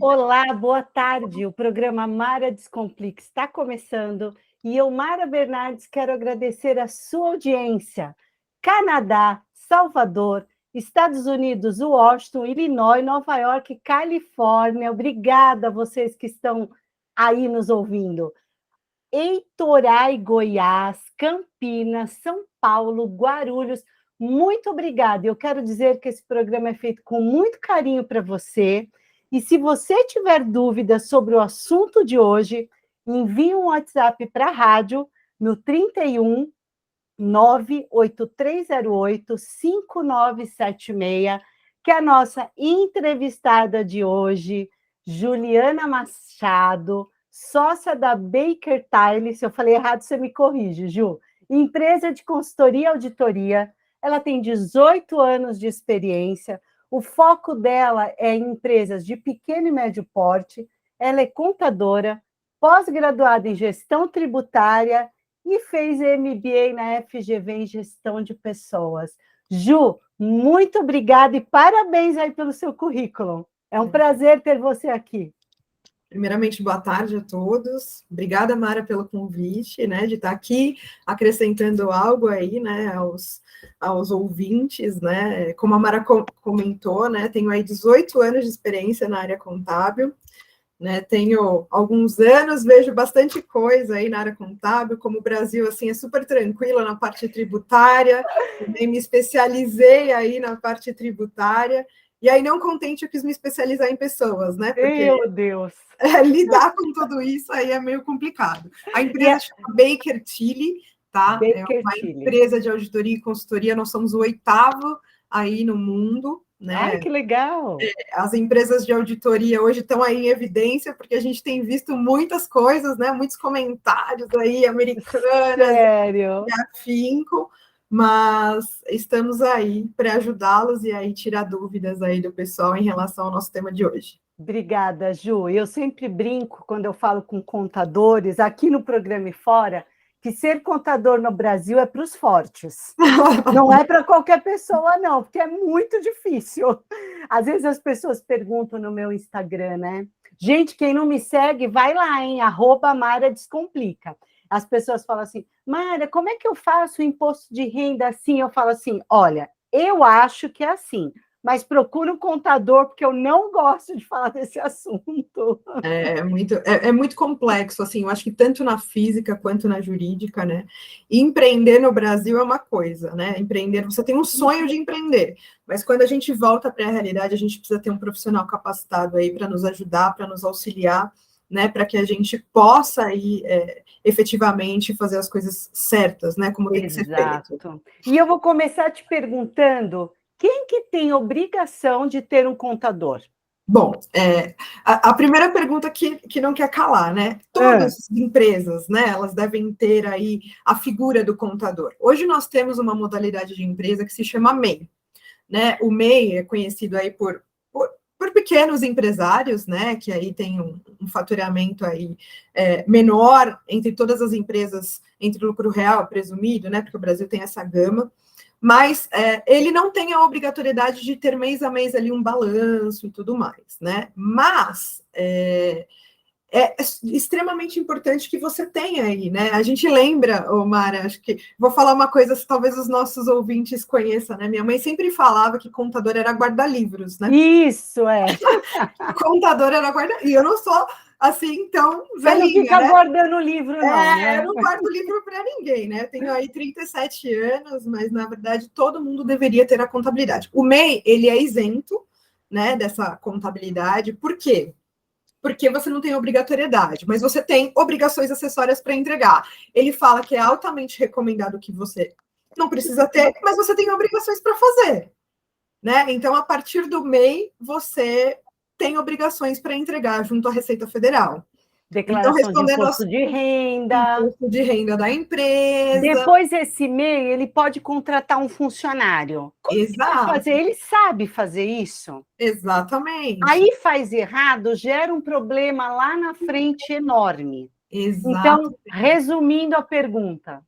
Olá, boa tarde. O programa Mara Descomplica está começando e eu, Mara Bernardes, quero agradecer a sua audiência. Canadá, Salvador, Estados Unidos, Washington, Illinois, Nova York, Califórnia. Obrigada a vocês que estão aí nos ouvindo. Heitorai, Goiás, Campinas, São Paulo, Guarulhos. Muito obrigada. Eu quero dizer que esse programa é feito com muito carinho para você. E se você tiver dúvidas sobre o assunto de hoje, envie um WhatsApp para a rádio no 31 98308 5976, que é a nossa entrevistada de hoje, Juliana Machado, sócia da Baker Tilly. Se eu falei errado, você me corrige, Ju. Empresa de consultoria e auditoria. Ela tem 18 anos de experiência. O foco dela é em empresas de pequeno e médio porte. Ela é contadora, pós-graduada em gestão tributária e fez MBA na FGV em gestão de pessoas. Ju, muito obrigada e parabéns aí pelo seu currículo. É um prazer ter você aqui. Primeiramente, boa tarde a todos. Obrigada, Mara, pelo convite, né, de estar aqui acrescentando algo aí, né, aos ouvintes, né. Como a Mara comentou, né, tenho aí 18 anos de experiência na área contábil, né, tenho alguns anos, vejo bastante coisa aí na área contábil, como o Brasil, assim, é super tranquilo na parte tributária, também me especializei aí na parte tributária, e aí, não contente, eu quis me especializar em pessoas, né, porque... Meu Deus! lidar com tudo isso aí é meio complicado. A empresa chama Baker Tilly, tá? Baker É uma Tilly. empresa de auditoria e consultoria, nós somos o 8º aí no mundo, né? Ai, que legal! As empresas de auditoria hoje estão aí em evidência, porque a gente tem visto muitas coisas, né? Muitos comentários aí, americanas, sério? e afinco, mas estamos aí para ajudá-los e aí tirar dúvidas aí do pessoal em relação ao nosso tema de hoje. Obrigada, Ju. Eu sempre brinco quando eu falo com contadores, aqui no programa e fora, que ser contador no Brasil é para os fortes. Não é para qualquer pessoa, não, porque é muito difícil. Às vezes as pessoas perguntam no meu Instagram, né? Gente, quem não me segue, vai lá, hein? @Mara Descomplica. As pessoas falam assim, Mara, como é que eu faço o imposto de renda assim? Eu falo assim, olha, eu acho que é assim, mas procura um contador, porque eu não gosto de falar desse assunto. É muito complexo, assim, eu acho que tanto na física quanto na jurídica, né? E empreender no Brasil é uma coisa, né? Empreender, você tem um sonho de empreender, mas quando a gente volta para a realidade, a gente precisa ter um profissional capacitado aí para nos ajudar, para nos auxiliar, né? Para que a gente possa aí efetivamente fazer as coisas certas, né? Como tem que ser feito. Exato. E eu vou começar te perguntando, quem que tem obrigação de ter um contador? Bom, a primeira pergunta que não quer calar, né? Todas as empresas, né, elas devem ter aí a figura do contador. Hoje nós temos uma modalidade de empresa que se chama MEI, né? O MEI é conhecido aí por pequenos empresários, né, que aí tem um faturamento aí menor entre todas as empresas, entre lucro real presumido, né, porque o Brasil tem essa gama, mas ele não tem a obrigatoriedade de ter mês a mês ali um balanço e tudo mais, né? Mas é extremamente importante que você tenha aí, né? A gente lembra, Mara, acho que vou falar uma coisa que talvez os nossos ouvintes conheçam, né? Minha mãe sempre falava que contador era guarda-livros, né? Isso, é. Contador era guarda... E eu não sou assim tão Você não velhinha, fica né? guardando livro, não, né? Eu não guardo livro para ninguém, né? Tenho aí 37 anos, mas na verdade todo mundo deveria ter a contabilidade. O MEI, ele é isento, né, dessa contabilidade. Por quê? Porque você não tem obrigatoriedade, mas você tem obrigações acessórias para entregar. Ele fala que é altamente recomendado que você não precisa ter, mas você tem obrigações para fazer, né? Então, a partir do MEI, você tem obrigações para entregar junto à Receita Federal. Então, Declaração de respondendo imposto de renda. imposto de renda da empresa. Depois, esse MEI, ele pode contratar um funcionário. Como que vai fazer? Ele sabe fazer isso? Exatamente. Aí faz errado, gera um problema lá na frente enorme. Então, resumindo a pergunta.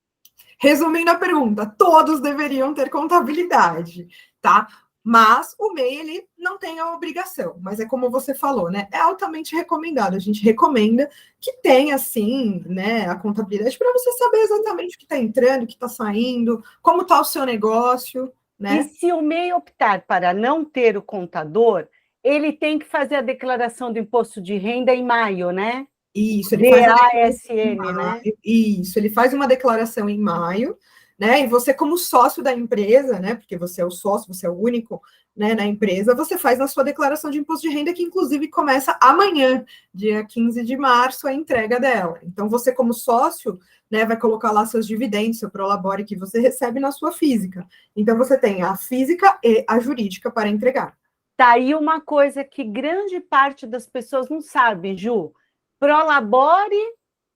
Resumindo a pergunta, todos deveriam ter contabilidade, tá? Mas o MEI, ele não tem a obrigação, mas é como você falou, né? É altamente recomendado. A gente recomenda que tenha, sim, né, a contabilidade para você saber exatamente o que está entrando, o que está saindo, como está o seu negócio, E né? se o MEI optar para não ter o contador, ele tem que fazer a declaração do imposto de renda em maio, né? Isso, ele faz a declaração em DASN, né? maio. Isso, ele faz uma declaração em maio, né? E você, como sócio da empresa, né? Porque você é o sócio, você é o único, né, na empresa, você faz na sua declaração de imposto de renda, que inclusive começa amanhã, dia 15 de março, a entrega dela. Então, você, como sócio, né, vai colocar lá seus dividendos, seu prolabore que você recebe na sua física. Então, você tem a física e a jurídica para entregar. Tá aí uma coisa que grande parte das pessoas não sabe, Ju. Prolabore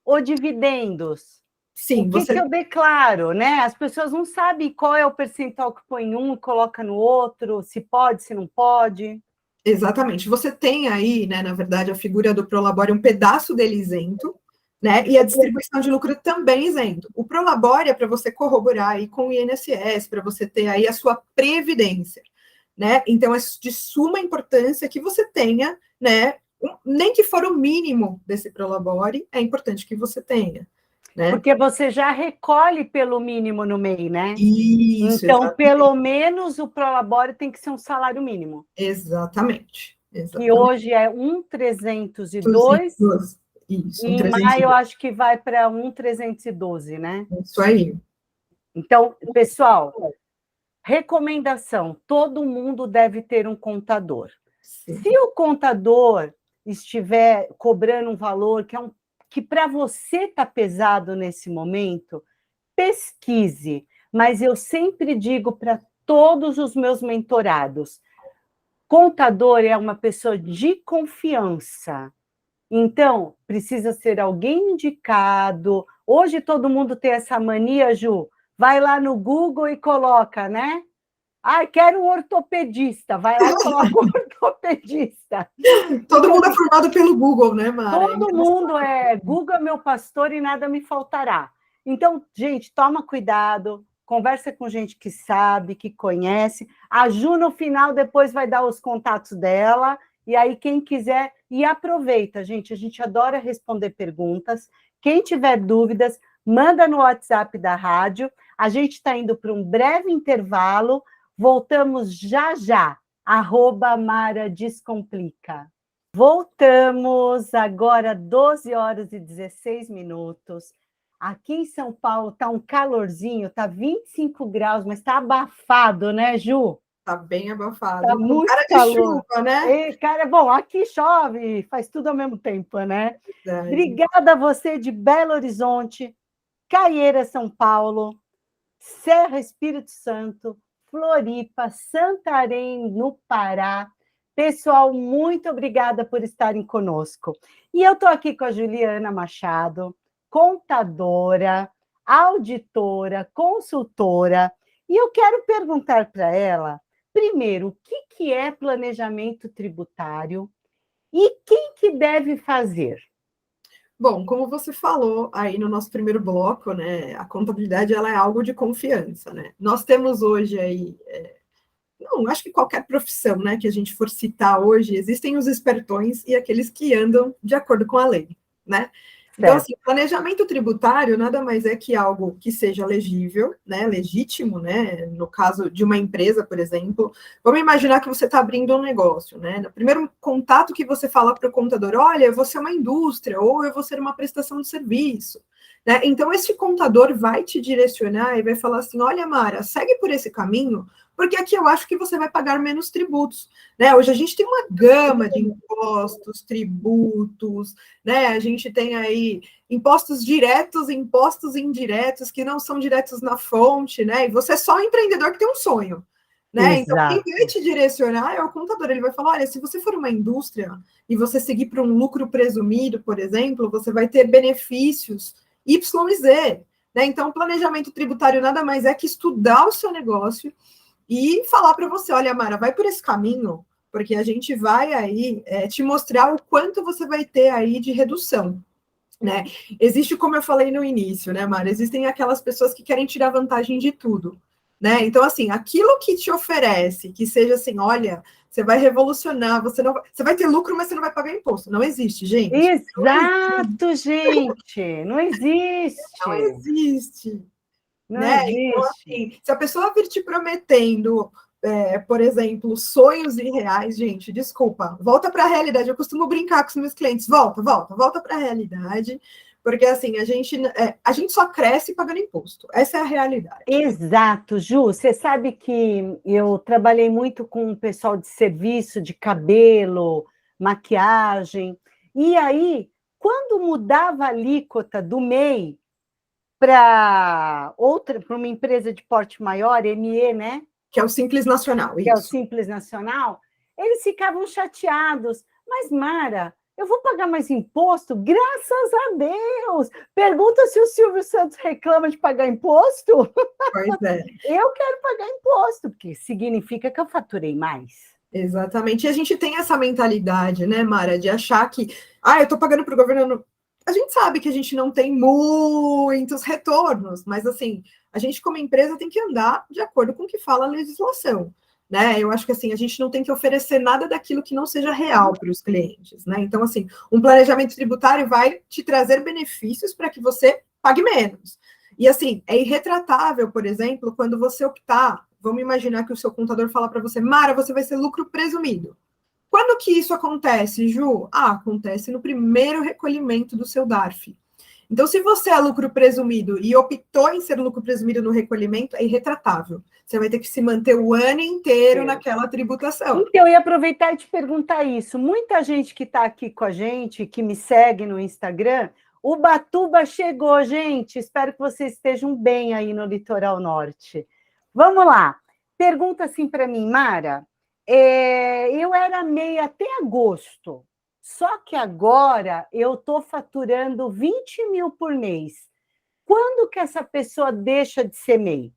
ou dividendos? O Sim, que você eu declaro, né? As pessoas não sabem qual é o percentual que põe em um e coloca no outro, se pode, se não pode. Exatamente. Você tem aí, né, na verdade, a figura do Prolabore, um pedaço dele isento, né, e a distribuição de lucro também isento. O Prolabore é para você corroborar aí com o INSS, para você ter aí a sua previdência, né? Então, é de suma importância que você tenha, né, nem que for o mínimo desse Prolabore, é importante que você tenha, né? Porque você já recolhe pelo mínimo no MEI, né? Isso, Então, exatamente. pelo menos o prolabore tem que ser um salário mínimo, Exatamente. que Exatamente. hoje é 1.302 Isso, e um em maio eu 300. acho que vai para 1.312, né? Isso aí. Então, pessoal, recomendação: todo mundo deve ter um contador. Sim. Se o contador estiver cobrando um valor que para você está pesado nesse momento, pesquise. Mas eu sempre digo para todos os meus mentorados: contador é uma pessoa de confiança. Então, precisa ser alguém indicado. Hoje todo mundo tem essa mania, Ju. Vai lá no Google e coloca, né? Ah, quero um ortopedista. Vai lá e coloca um ortopedista. Todo Porque mundo é formado pelo Google, né, Mara? todo mundo é Google é meu pastor e nada me faltará. Então, gente, toma cuidado, conversa com gente que sabe, que conhece. A Ju, no final, depois vai dar os contatos dela. E aí, quem quiser, e aproveita, gente. A gente adora responder perguntas. Quem tiver dúvidas, manda no WhatsApp da rádio. A gente está indo para um breve intervalo. Voltamos já já. @Mara Descomplica. Voltamos agora, 12 horas e 16 minutos. Aqui em São Paulo está um calorzinho, está 25 graus, mas está abafado, né, Ju? Tá bem Está abafado, com muito cara de calor. chuva, né? E, cara, bom, aqui chove, faz tudo ao mesmo tempo, né? Verdade. Obrigada a você de Belo Horizonte, Caieira, São Paulo, Serra Espírito Santo, Floripa, Santarém, no Pará. Pessoal, muito obrigada por estarem conosco. E eu estou aqui com a Juliana Machado, contadora, auditora, consultora, e eu quero perguntar para ela, primeiro, o que é planejamento tributário e quem que deve fazer? Bom, como você falou aí no nosso primeiro bloco, né, a contabilidade ela é algo de confiança, né? Nós temos hoje aí, não, acho que qualquer profissão, né, que a gente for citar hoje, existem os espertões e aqueles que andam de acordo com a lei, né? Então, Certo. assim, planejamento tributário nada mais é que algo que seja legível, né, legítimo, né, no caso de uma empresa, por exemplo. Vamos imaginar que você está abrindo um negócio, né? No primeiro contato que você fala para o contador, olha, eu vou ser uma indústria, ou eu vou ser uma prestação de serviço, né? Então, esse contador vai te direcionar e vai falar assim, olha, Mara, segue por esse caminho, porque aqui eu acho que você vai pagar menos tributos, né? Hoje a gente tem uma gama de impostos, tributos, né? A gente tem aí impostos diretos, impostos indiretos, que não são diretos na fonte, né? E você é só um empreendedor que tem um sonho, né? Então, quem vai Exato. te direcionar é o contador. Ele vai falar: olha, se você for uma indústria e você seguir para um lucro presumido, por exemplo, você vai ter benefícios Y e Z. Né? Então, o planejamento tributário nada mais é que estudar o seu negócio e falar para você: olha, Mara, vai por esse caminho, porque a gente vai aí te mostrar o quanto você vai ter aí de redução. Né? Existe, como eu falei no início, né, Mara? Existem aquelas pessoas que querem tirar vantagem de tudo. né? Então, assim, aquilo que te oferece, que seja assim, olha, você vai revolucionar, você vai ter lucro, mas você não vai pagar imposto. Não existe, gente. Exato, gente. Não Não existe. existe. Não Né? Então, existe. assim, se a pessoa vir te prometendo, por exemplo, sonhos irreais, gente, desculpa, volta para a realidade. Eu costumo brincar com os meus clientes, volta para a realidade, porque assim, a gente só cresce pagando imposto. Essa é a realidade. Exato, Ju. Você sabe que eu trabalhei muito com o pessoal de serviço, de cabelo, maquiagem, e aí, quando mudava a alíquota do MEI para uma empresa de porte maior, ME, né? Que é o Simples Nacional, Que é o isso. Simples Nacional, eles ficavam chateados. Mas, Mara, eu vou pagar mais imposto? Graças a Deus! Pergunta se o Silvio Santos reclama de pagar imposto. Pois é. Eu quero pagar imposto, porque significa que eu faturei mais. Exatamente. E a gente tem essa mentalidade, né, Mara, de achar que, eu estou pagando para o governo. A gente sabe que a gente não tem muitos retornos, mas assim, a gente, como empresa, tem que andar de acordo com o que fala a legislação. Né? Eu acho que assim, a gente não tem que oferecer nada daquilo que não seja real para os clientes. Né? Então, assim, um planejamento tributário vai te trazer benefícios para que você pague menos. E assim, é irretratável, por exemplo, quando você optar. Vamos imaginar que o seu contador fala para você, Mara, você vai ser lucro presumido. Quando que isso acontece, Ju? Acontece no primeiro recolhimento do seu DARF. Então, se você é lucro presumido e optou em ser lucro presumido no recolhimento, é irretratável. Você vai ter que se manter o ano inteiro naquela tributação. Então, eu ia aproveitar e te perguntar isso. Muita gente que está aqui com a gente, que me segue no Instagram, Ubatuba chegou, gente. Espero que vocês estejam bem aí no litoral norte. Vamos lá. Pergunta assim para mim, Mara. Eu era MEI até agosto, só que agora eu estou faturando 20 mil por mês. Quando que essa pessoa deixa de ser MEI?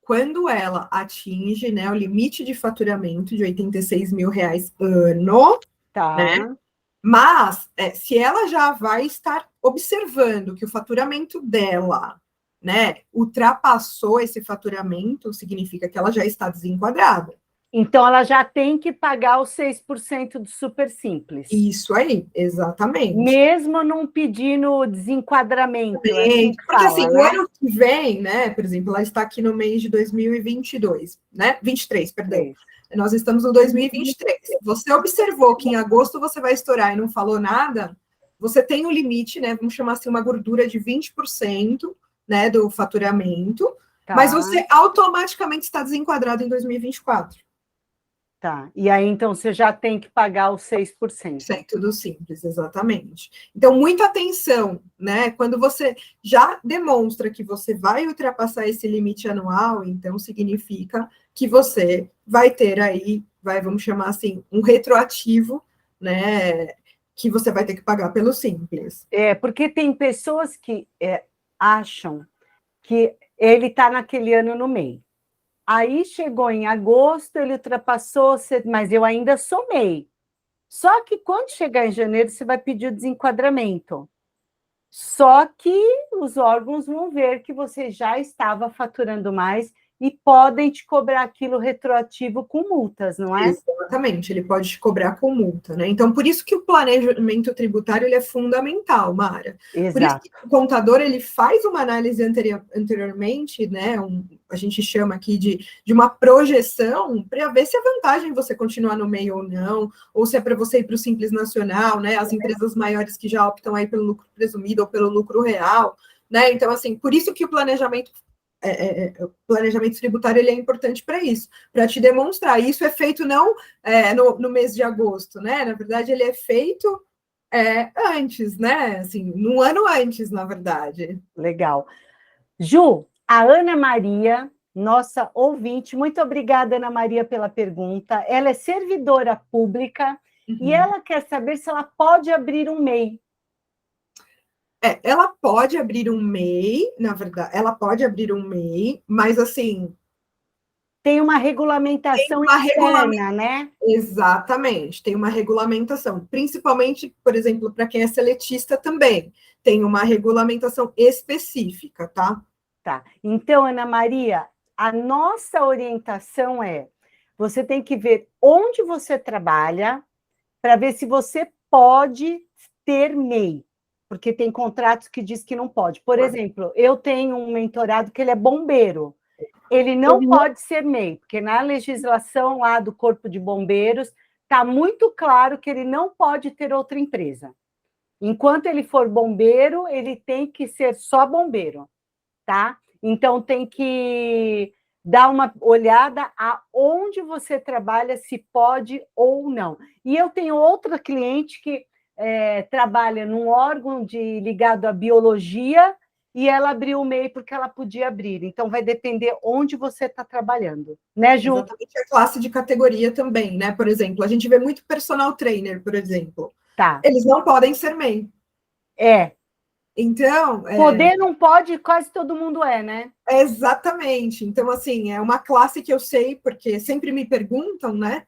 Quando ela atinge, né, o limite de faturamento de R$ 86.000 ano, Tá. Né? Mas, se ela já vai estar observando que o faturamento dela, né, ultrapassou esse faturamento, significa que ela já está desenquadrada. Então, ela já tem que pagar os 6% do Super Simples. Isso aí, exatamente. Mesmo não pedindo desenquadramento. Assim que porque fala, assim, né? o ano que vem, né, por exemplo, ela está aqui no mês de 2022, né, 23, perdão. Nós estamos no 2023. Você observou que em agosto você vai estourar e não falou nada, você tem um limite, né? Vamos chamar assim, uma gordura de 20%, né, do faturamento, Tá. Mas você automaticamente está desenquadrado em 2024. Tá. E aí, então, você já tem que pagar os 6%. Tudo simples, exatamente. Então, muita atenção, né? Quando você já demonstra que você vai ultrapassar esse limite anual, então significa que você vai ter aí, vamos chamar assim, um retroativo, né? Que você vai ter que pagar pelo Simples. Porque tem pessoas que acham que ele está naquele ano no meio. Aí chegou em agosto, ele ultrapassou, mas eu ainda sou MEI. Só que quando chegar em janeiro, você vai pedir o desenquadramento. Só que os órgãos vão ver que você já estava faturando mais e podem te cobrar aquilo retroativo com multas, não é? Exatamente, ele pode te cobrar com multa, né? Então, por isso que o planejamento tributário ele é fundamental, Mara. Exato. Por isso que o contador ele faz uma análise anteriormente, né? A gente chama aqui de uma projeção para ver se é vantagem você continuar no meio ou não, ou se é para você ir para o Simples Nacional, né? As empresas maiores que já optam aí pelo lucro presumido ou pelo lucro real, né? Então, assim, por isso que o planejamento tributário ele é importante para isso, para te demonstrar. Isso é feito não no mês de agosto, né? Na verdade, ele é feito antes, né? Assim, num ano antes, na verdade. Legal. Ju, a Ana Maria, nossa ouvinte, muito obrigada, Ana Maria, pela pergunta. Ela é servidora pública e ela quer saber se ela pode abrir um MEI. Ela pode abrir um MEI, na verdade, ela pode abrir um MEI, mas assim. Tem uma regulamentação interna, né? Exatamente, tem uma regulamentação, principalmente, por exemplo, para quem é seletista também, tem uma regulamentação específica, tá? Tá. Então, Ana Maria, A nossa orientação é, você tem que ver onde você trabalha para ver se você pode ter MEI, porque tem contratos que diz que não pode. Por exemplo, eu tenho um mentorado que ele é bombeiro. Ele não pode ser MEI, porque na legislação lá do Corpo de Bombeiros está muito claro que ele não pode ter outra empresa. Enquanto ele for bombeiro, ele tem que ser só bombeiro, tá? Então tem que dar uma olhada aonde você trabalha, se pode ou não. E eu tenho outra cliente que trabalha num órgão ligado à biologia e ela abriu o MEI porque ela podia abrir. Então, vai depender onde você está trabalhando. Né, Ju? Exatamente, a classe de categoria também, né? Por exemplo, a gente vê muito personal trainer, por exemplo. Tá. Eles não podem ser MEI. Então... Poder não pode, quase todo mundo né? Exatamente. Então, assim, é uma classe que eu sei, porque sempre me perguntam, né?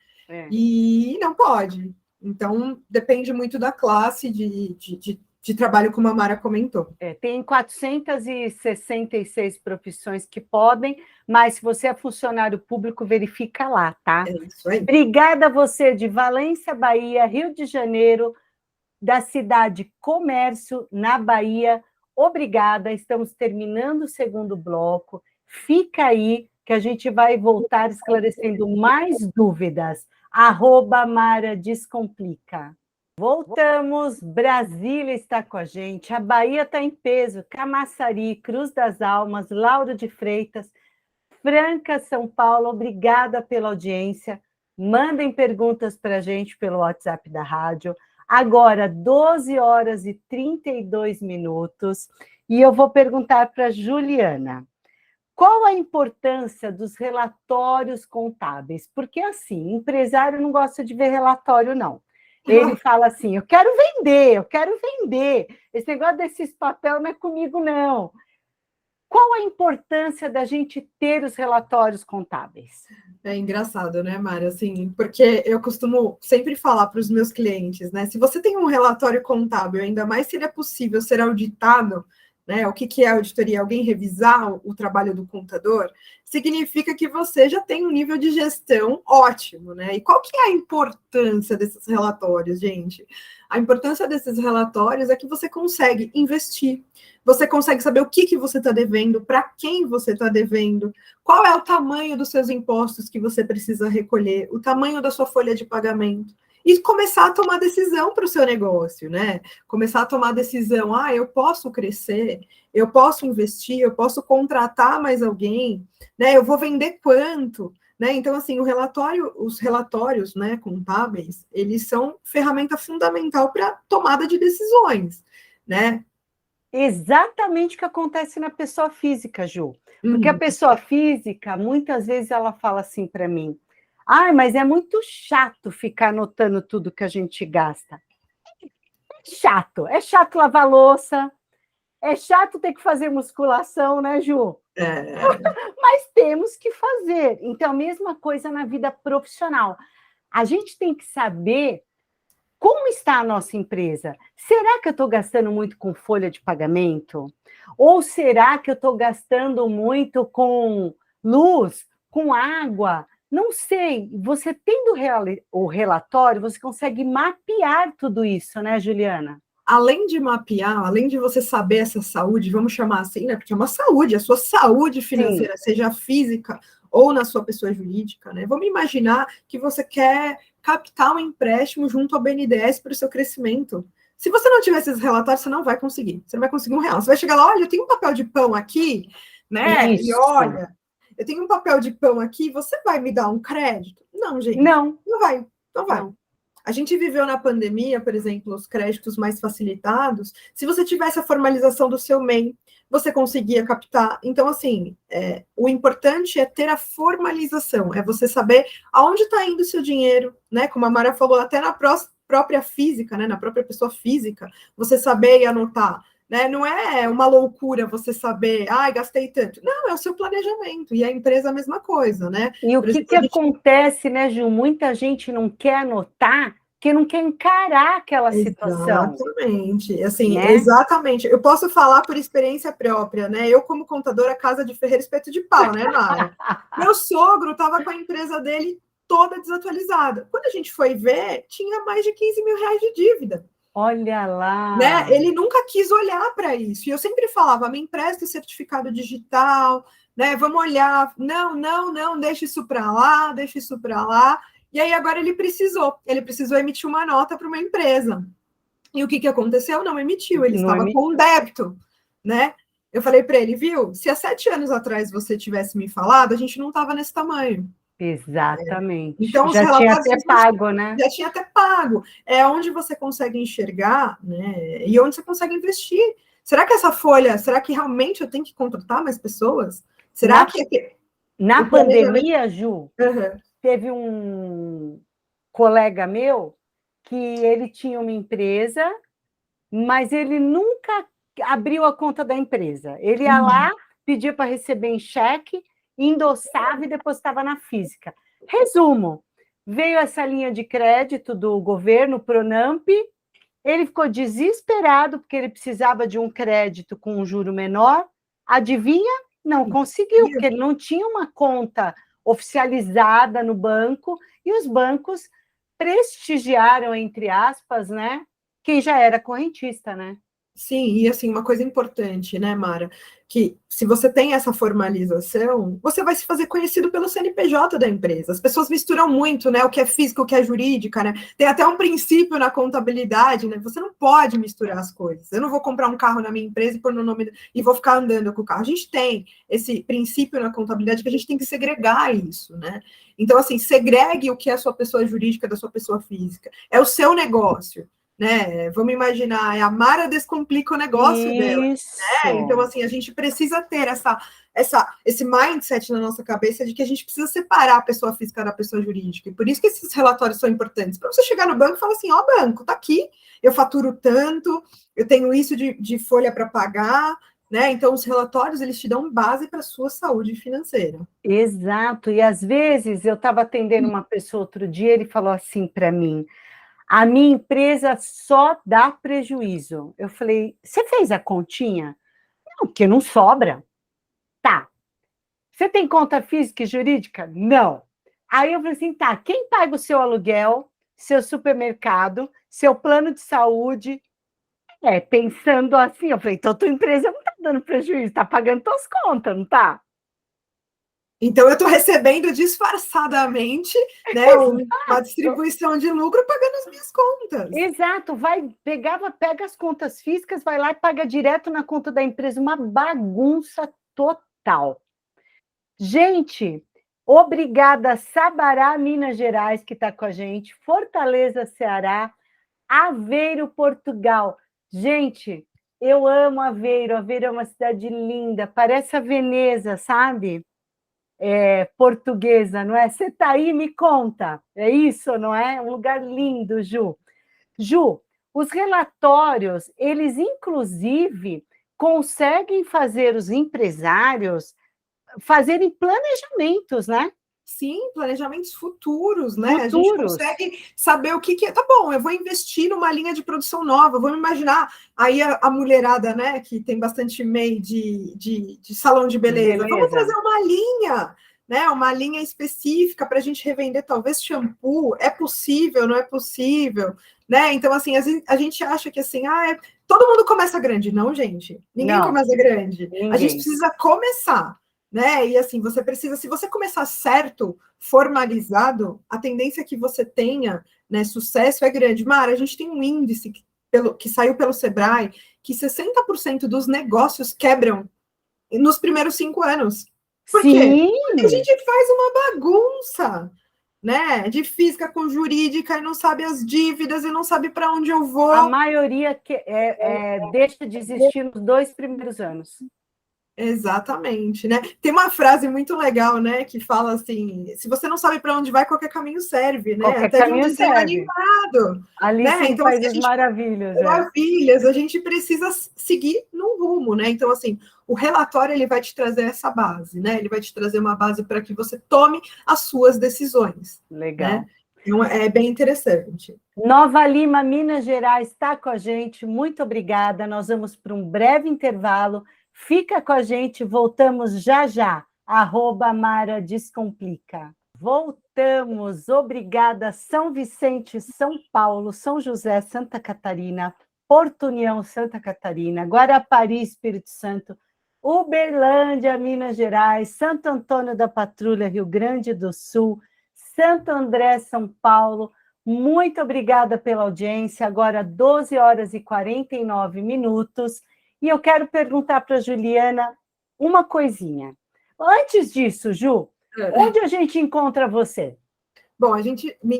E não pode. Então, depende muito da classe de trabalho, como a Mara comentou. Tem 466 profissões que podem, mas se você é funcionário público, verifica lá, tá? É isso aí. Obrigada a você de Valência, Bahia, Rio de Janeiro, da cidade Comércio, na Bahia. Obrigada, estamos terminando o segundo bloco. Fica aí, que a gente vai voltar esclarecendo mais dúvidas. @Mara Descomplica. Voltamos, Brasília está com a gente, a Bahia está em peso, Camaçari, Cruz das Almas, Lauro de Freitas, Franca, São Paulo, obrigada pela audiência. Mandem perguntas para a gente pelo WhatsApp da rádio. Agora, 12h32, e eu vou perguntar para a Juliana. Qual a importância dos relatórios contábeis? Porque, assim, empresário não gosta de ver relatório, não. Ele fala assim, eu quero vender. Esse negócio desses papel não é comigo, não. Qual a importância da gente ter os relatórios contábeis? É engraçado, né, Mara? Assim, porque eu costumo sempre falar para os meus clientes, né? Se você tem um relatório contábil, ainda mais se ele é possível ser auditado, né? O que é auditoria? Alguém revisar o trabalho do contador, significa que você já tem um nível de gestão ótimo, né? E qual que é a importância desses relatórios, gente? A importância desses relatórios é que você consegue investir, você consegue saber o que você está devendo, para quem você está devendo, qual é o tamanho dos seus impostos que você precisa recolher, o tamanho da sua folha de pagamento, e começar a tomar decisão para o seu negócio, né? Começar a tomar decisão, eu posso crescer, eu posso investir, eu posso contratar mais alguém, né? Eu vou vender quanto? Né? Então, assim, os relatórios, né, contábeis, eles são ferramenta fundamental para tomada de decisões, né? Exatamente o que acontece na pessoa física, Ju. Porque a pessoa física, muitas vezes, ela fala assim para mim, mas é muito chato ficar anotando tudo que a gente gasta. É chato lavar louça, é chato ter que fazer musculação, né, Ju? Mas temos que fazer. Então, a mesma coisa na vida profissional. A gente tem que saber como está a nossa empresa. Será que eu estou gastando muito com folha de pagamento? Ou será que eu estou gastando muito com luz, com água? Não sei. Você tendo o relatório, você consegue mapear tudo isso, né, Juliana? Além de mapear, além de você saber essa saúde, vamos chamar assim, né? Porque é uma saúde, a sua saúde financeira, seja física ou na sua pessoa jurídica, né? Vamos imaginar que você quer captar um empréstimo junto ao BNDES para o seu crescimento. Se você não tiver esses relatórios, você não vai conseguir. Você não vai conseguir R$1. Você vai chegar lá, olha, eu tenho um papel de pão aqui, né? Isso. E olha, eu tenho um papel de pão aqui, você vai me dar um crédito? Não, gente. Não. Não vai. Não. A gente viveu na pandemia, por exemplo, os créditos mais facilitados. Se você tivesse a formalização do seu MEI, você conseguia captar. Então, assim, o importante é ter a formalização, é você saber aonde está indo o seu dinheiro, né? Como a Mara falou, até na própria física, né? Na própria pessoa física, você saber e anotar. Né? Não é uma loucura você saber, gastei tanto. Não, é o seu planejamento. E a empresa a mesma coisa, né? E o que acontece, né, Gil? Muita gente não quer anotar que não quer encarar aquela situação. Exatamente, assim, Né? exatamente. Eu posso falar por experiência própria, né? Eu, como contadora, casa de ferreiro, espeto de pau, né, Mara? Meu sogro estava com a empresa dele toda desatualizada. Quando a gente foi ver, tinha mais de 15 mil reais de dívida. Olha lá. Né? Ele nunca quis olhar para isso. E eu sempre falava, me empresta o certificado digital, né? Vamos olhar. Não, não, não, deixa isso para lá, deixa isso para lá. E aí agora ele precisou emitir uma nota para uma empresa. E o que aconteceu? Não emitiu, ele estava com um débito, né? Eu falei para ele, viu? Se há 7 anos atrás você tivesse me falado, a gente não estava nesse tamanho. Exatamente. Então, os já tinha relatórios até pago, né? já tinha até pago. É onde você consegue enxergar, né? E onde você consegue investir. Será que essa folha, será que realmente eu tenho que contratar mais pessoas? Será na pandemia, Ju, uhum. teve um colega meu que ele tinha uma empresa, mas ele nunca abriu a conta da empresa. Ele ia lá, pedia para receber em cheque, endossava e depositava na física. Resumo, veio essa linha de crédito do governo, Pronamp, ele ficou desesperado porque ele precisava de um crédito com um juro menor. Adivinha? Não conseguiu, porque ele não tinha uma conta oficializada no banco e os bancos prestigiaram, entre aspas, né? Quem já era correntista, né? Sim, e assim, uma coisa importante, né, Mara, que se você tem essa formalização, você vai se fazer conhecido pelo CNPJ da empresa. As pessoas misturam muito, né, o que é físico, o que é jurídica, né? Tem até um princípio na contabilidade, né? Você não pode misturar as coisas. Eu não vou comprar um carro na minha empresa e pôr no nome e vou ficar andando com o carro. A gente tem esse princípio na contabilidade que a gente tem que segregar isso, né? Então, assim, segregue o que é a sua pessoa jurídica da sua pessoa física. É o seu negócio. Né? Vamos imaginar, a Mara descomplica o negócio dela. Né? Então, assim, a gente precisa ter esse mindset na nossa cabeça de que a gente precisa separar a pessoa física da pessoa jurídica. E por isso que esses relatórios são importantes. Para você chegar no banco e falar assim, ó, banco, tá aqui, eu faturo tanto, eu tenho isso de folha para pagar, né? Então, os relatórios, eles te dão base para a sua saúde financeira. Exato, e às vezes eu estava atendendo uma pessoa outro dia, ele falou assim para mim, a minha empresa só dá prejuízo. Eu falei, você fez a continha? Não, porque não sobra. Tá. Você tem conta física e jurídica? Não. Aí eu falei assim, tá, quem paga o seu aluguel, seu supermercado, seu plano de saúde? Pensando assim, eu falei, então tua empresa não tá dando prejuízo, tá pagando tuas contas, não tá? Então, eu estou recebendo disfarçadamente, né, uma distribuição de lucro pagando as minhas contas. Exato, pega as contas físicas, vai lá e paga direto na conta da empresa, uma bagunça total. Gente, obrigada, Sabará, Minas Gerais, que está com a gente, Fortaleza, Ceará, Aveiro, Portugal. Gente, eu amo Aveiro, Aveiro é uma cidade linda, parece a Veneza, sabe? Portuguesa, não é? Você está aí, me conta. É isso, não é? Um lugar lindo, Ju. Ju, os relatórios, eles inclusive conseguem fazer os empresários fazerem planejamentos, né? Sim, planejamentos futuros, né? Futuros. A gente consegue saber o que é. Tá bom, eu vou investir numa linha de produção nova, vamos imaginar aí a mulherada, né, que tem bastante MEI de salão de beleza. Vamos trazer uma linha, né? Uma linha específica para a gente revender, talvez, shampoo. É possível, não é possível? Né? Então, assim, a gente acha que assim, todo mundo começa grande. Não, gente, ninguém começa grande. Ninguém. A gente precisa começar. Né? E assim, você precisa, se você começar certo, formalizado, a tendência que você tenha, né, sucesso é grande. Mara, a gente tem um índice que saiu pelo Sebrae que 60% dos negócios quebram nos primeiros 5 anos. Por quê? Porque a gente faz uma bagunça, né? De física com jurídica e não sabe as dívidas e não sabe para onde eu vou. A maioria deixa de existir nos 2 primeiros anos. Exatamente, né? Tem uma frase muito legal, né, que fala assim: se você não sabe para onde vai, qualquer caminho serve, né? Qualquer até caminho de um desenho serve. animado. Alice né? então, assim, maravilhas. Maravilhas, a gente precisa seguir num rumo, né? Então, assim, o relatório ele vai te trazer essa base, né? Ele vai te trazer uma base para que você tome as suas decisões. Legal. Né? Então, é bem interessante. Nova Lima, Minas Gerais, está com a gente. Muito obrigada. Nós vamos para um breve intervalo. Fica com a gente, voltamos já já. @Mara Descomplica. Voltamos. Obrigada, São Vicente, São Paulo, São José, Santa Catarina, Porto União, Santa Catarina, Guarapari, Espírito Santo, Uberlândia, Minas Gerais, Santo Antônio da Patrulha, Rio Grande do Sul, Santo André, São Paulo. Muito obrigada pela audiência. Agora 12h49. E eu quero perguntar para a Juliana uma coisinha. Antes disso, Ju, onde a gente encontra você? Bom,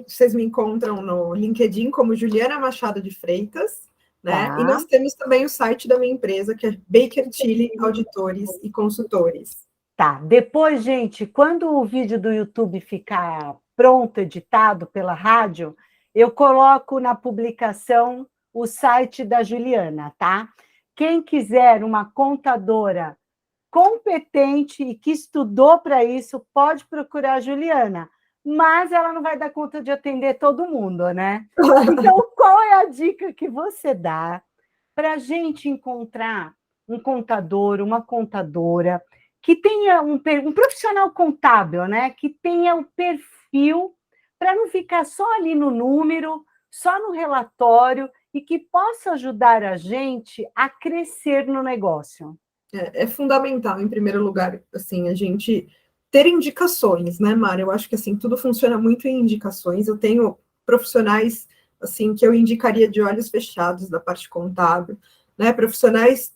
vocês me encontram no LinkedIn como Juliana Machado de Freitas, né? Tá. E nós temos também o site da minha empresa, que é Baker Tilly Auditores e Consultores. Tá. Depois, gente, quando o vídeo do YouTube ficar pronto, editado pela rádio, eu coloco na publicação o site da Juliana, tá? Quem quiser uma contadora competente e que estudou para isso, pode procurar a Juliana, mas ela não vai dar conta de atender todo mundo, né? Então, qual é a dica que você dá para a gente encontrar um contador, uma contadora que tenha um profissional contábil, né? Que tenha o perfil para não ficar só ali no número, só no relatório e que possa ajudar a gente a crescer no negócio. É fundamental, em primeiro lugar, assim, a gente ter indicações, né, Mara? Eu acho que, assim, tudo funciona muito em indicações. Eu tenho profissionais, assim, que eu indicaria de olhos fechados da parte contábil, né? Profissionais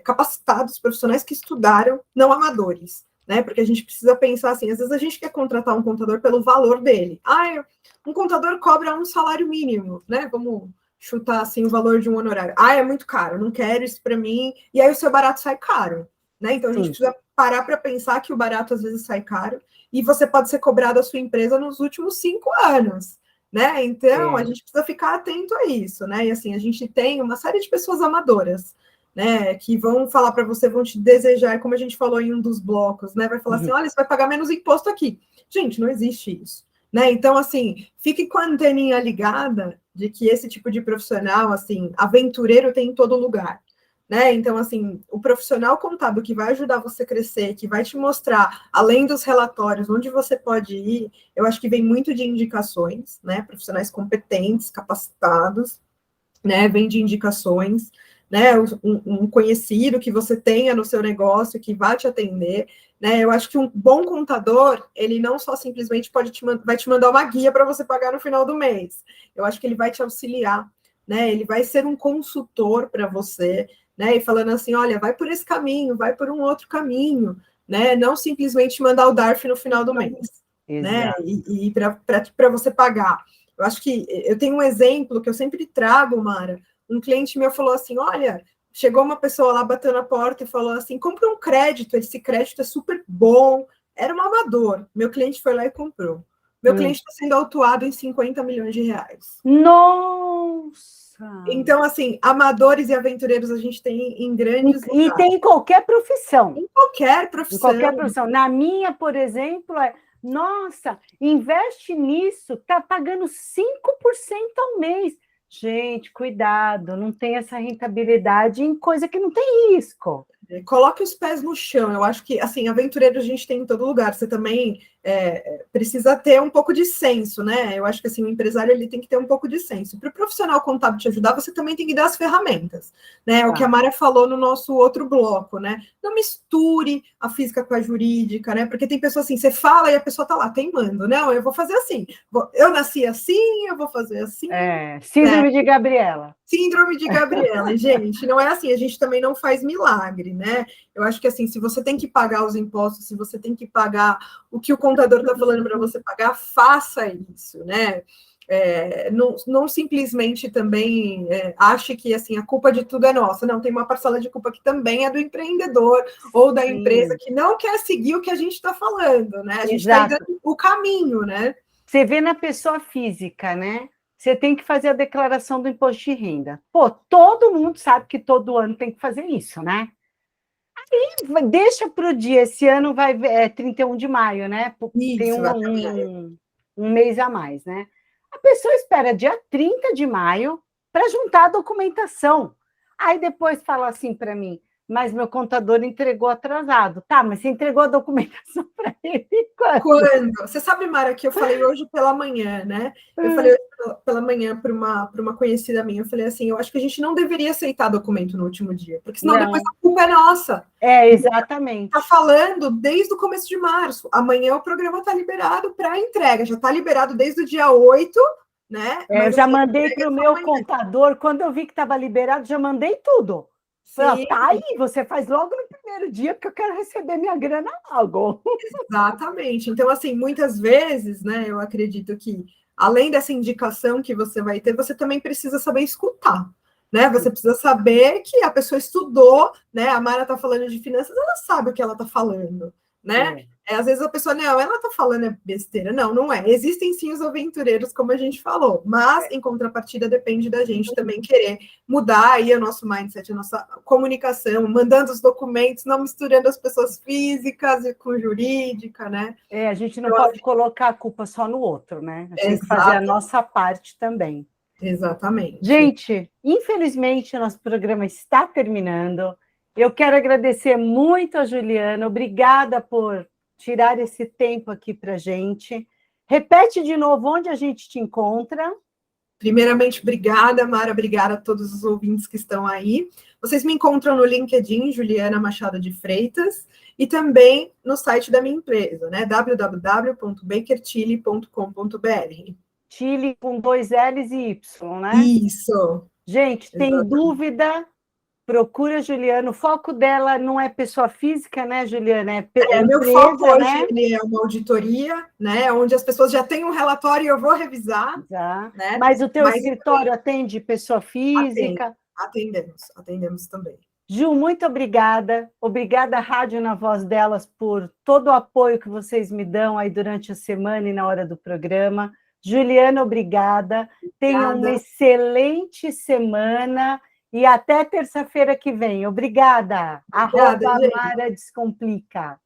capacitados, profissionais que estudaram, não amadores, né? Porque a gente precisa pensar, assim, às vezes a gente quer contratar um contador pelo valor dele. Um contador cobra um salário mínimo, né? Vamos chutar assim o valor de um honorário. É muito caro, não quero isso para mim. E aí o seu barato sai caro, né? Então a gente precisa parar para pensar que o barato às vezes sai caro e você pode ser cobrado a sua empresa nos últimos 5 anos, né? Então a gente precisa ficar atento a isso, né? E assim, a gente tem uma série de pessoas amadoras, né, que vão falar para você, vão te desejar, como a gente falou em um dos blocos, né? Vai falar assim: olha, você vai pagar menos imposto aqui. Gente, não existe isso. Né? Então, assim, fique com a anteninha ligada de que esse tipo de profissional, assim, aventureiro tem em todo lugar, né? Então, assim, o profissional contábil que vai ajudar você a crescer, que vai te mostrar, além dos relatórios, onde você pode ir, eu acho que vem muito de indicações, né? Profissionais competentes, capacitados, né? Vem de indicações, né? Um conhecido que você tenha no seu negócio que vai te atender, né? Eu acho que um bom contador, ele não só simplesmente vai te mandar uma guia para você pagar no final do mês. Eu acho que ele vai te auxiliar, né? Ele vai ser um consultor para você, né? E falando assim, olha, vai por esse caminho, vai por um outro caminho, né? Não simplesmente mandar o DARF no final do mês, né? E para você pagar. Eu acho que eu tenho um exemplo que eu sempre trago, Mara. Um cliente meu falou assim: olha, chegou uma pessoa lá, bateu na porta e falou assim: compra um crédito, esse crédito é super bom. Era um amador. Meu cliente foi lá e comprou. Meu cliente está sendo autuado em 50 milhões de reais. Nossa! Então, assim, amadores e aventureiros a gente tem em grandes lugares. E tem em qualquer profissão. Em qualquer profissão. Em qualquer profissão. Na minha, por exemplo, nossa, investe nisso, está pagando 5% ao mês. Gente, cuidado, não tem essa rentabilidade em coisa que não tem risco. Coloque os pés no chão. Eu acho que, assim, aventureiro a gente tem em todo lugar. Você também precisa ter um pouco de senso, né? Eu acho que, assim, o empresário ele tem que ter um pouco de senso. Para o profissional contábil te ajudar, você também tem que dar as ferramentas, né? O que a Mara falou no nosso outro bloco, né? Não misture a física com a jurídica, né? Porque tem pessoas assim, você fala e a pessoa tá lá teimando. Não, eu vou fazer assim. Eu nasci assim, eu vou fazer assim. Síndrome de Gabriela. Síndrome de Gabriela, gente, não é assim, a gente também não faz milagre, né? Eu acho que assim, se você tem que pagar os impostos, se você tem que pagar o que o contador está falando para você pagar, faça isso, né? Não simplesmente também ache que assim, a culpa de tudo é nossa. Não, tem uma parcela de culpa que também é do empreendedor ou da empresa que não quer seguir o que a gente está falando, né? A gente está dando o caminho, né? Você vê na pessoa física, né? Você tem que fazer a declaração do imposto de renda. Pô, todo mundo sabe que todo ano tem que fazer isso, né? Aí deixa para o dia, esse ano vai 31 de maio, né? Tem Isso, um mês a mais, né? A pessoa espera dia 30 de maio para juntar a documentação. Aí depois fala assim para mim, mas meu contador entregou atrasado. Tá, mas você entregou a documentação para ele quando? Quando? Você sabe, Mara, que eu falei hoje pela manhã, né? Eu falei hoje pela manhã para uma conhecida minha, eu falei assim, eu acho que a gente não deveria aceitar documento no último dia, porque senão Não. depois a culpa é nossa. É, exatamente. Está falando desde o começo de março. Amanhã o programa está liberado para entrega, já está liberado desde o dia 8, né? Eu já mandei para o meu contador, quando eu vi que estava liberado, já mandei tudo. Falei, tá aí, você faz logo no primeiro dia, porque eu quero receber minha grana logo. Exatamente. Então, assim, muitas vezes, né, eu acredito que, além dessa indicação que você vai ter, você também precisa saber escutar, né? Você precisa saber que a pessoa estudou, né? A Mara está falando de finanças, ela sabe o que ela está falando, né? Às vezes a pessoa, não, ela está falando besteira. Não, não é. Existem sim os aventureiros, como a gente falou, mas em contrapartida depende da gente também querer mudar aí o nosso mindset, a nossa comunicação, mandando os documentos, não misturando as pessoas físicas com jurídica, né? A gente não pode colocar a culpa só no outro, né? A gente tem que fazer a nossa parte também. Exatamente. Gente, infelizmente, o nosso programa está terminando. Eu quero agradecer muito a Juliana. Obrigada por tirar esse tempo aqui para a gente. Repete de novo onde a gente te encontra. Primeiramente, obrigada, Mara, obrigada a todos os ouvintes que estão aí. Vocês me encontram no LinkedIn, Juliana Machado de Freitas, e também no site da minha empresa, né? www.bakertilly.com.br. Chile com 2 L's e Y, né? Isso. Gente, tem dúvida? Procura a Juliana. O foco dela não é pessoa física, né, Juliana? É empresa, meu foco né? hoje é uma auditoria, né? Onde as pessoas já têm um relatório e eu vou revisar. Já. Né? Mas o teu escritório atende pessoa física? Atendemos também. Ju, muito obrigada. Obrigada, Rádio Na Voz Delas, por todo o apoio que vocês me dão aí durante a semana e na hora do programa. Juliana, obrigada. Tenham uma excelente semana e até terça-feira que vem. Obrigada. @Mara Descomplica.